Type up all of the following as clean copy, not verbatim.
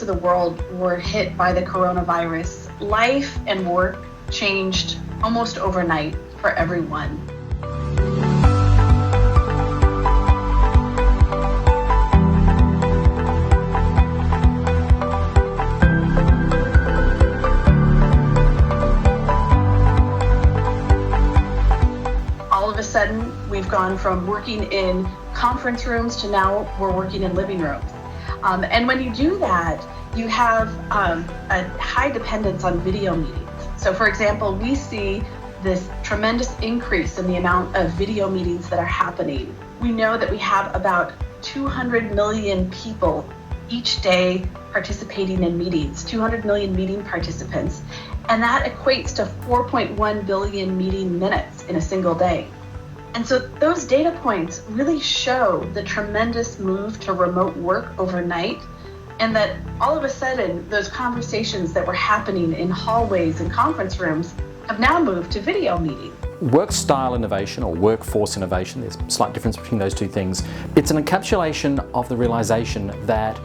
of the world were hit by the coronavirus, life and work changed almost overnight for everyone. All of a sudden, we've gone from working in conference rooms to now we're working in living rooms. And when you do that, you have a high dependence on video meetings. So for example, we see this tremendous increase in the amount of video meetings that are happening. We know that we have about 200 million people each day participating in meetings, 200 million meeting participants, and that equates to 4.1 billion meeting minutes in a single day. And so those data points really show the tremendous move to remote work overnight, and that all of a sudden those conversations that were happening in hallways and conference rooms have now moved to video meetings. Work style innovation or workforce innovation, there's a slight difference between those two things. It's an encapsulation of the realization that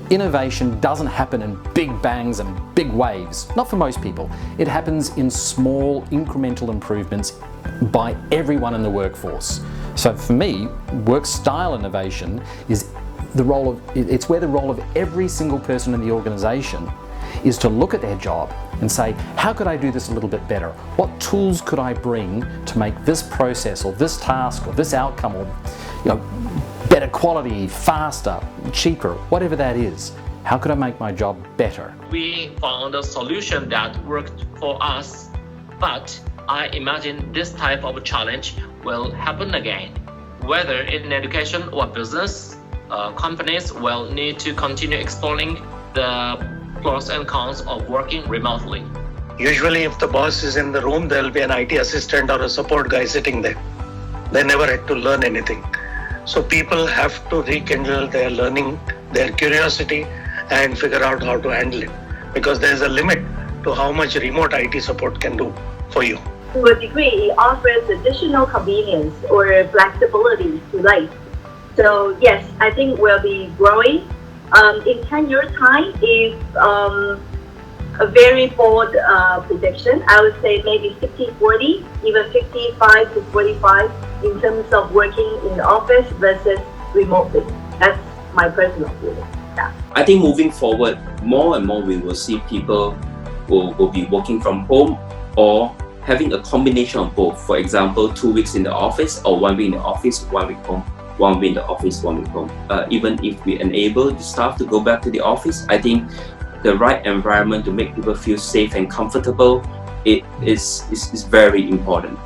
innovation doesn't happen in big bangs and big waves, not for most people. It happens in small incremental improvements by everyone in the workforce. So for me, work style innovation is it's where the role of every single person in the organization is to look at their job and say, how could I do this a little bit better? What tools could I bring to make this process or this task or this outcome or better quality, faster, cheaper, whatever that is? How could I make my job better? We found a solution that worked for us, but I imagine this type of challenge will happen again. Whether in education or business, companies will need to continue exploring the pros and cons of working remotely. Usually if the boss is in the room, there will be an IT assistant or a support guy sitting there. They never had to learn anything. So people have to rekindle their learning, their curiosity, and figure out how to handle it. Because there's a limit to how much remote IT support can do for you. To a degree, it offers additional convenience or flexibility to life. So yes, I think we'll be growing. In 10 years' time, if a very bold prediction, I would say maybe 60-40, even 55 to 45 in terms of working in the office versus remotely. That's my personal feeling. Yeah. I think moving forward, more and more we will see people will be working from home or having a combination of both. For example, 2 weeks in the office or 1 week in the office, 1 week home. 1 week in the office, 1 week home. Even if we enable the staff to go back to the office, I think the right environment to make people feel safe and comfortable, it is very important.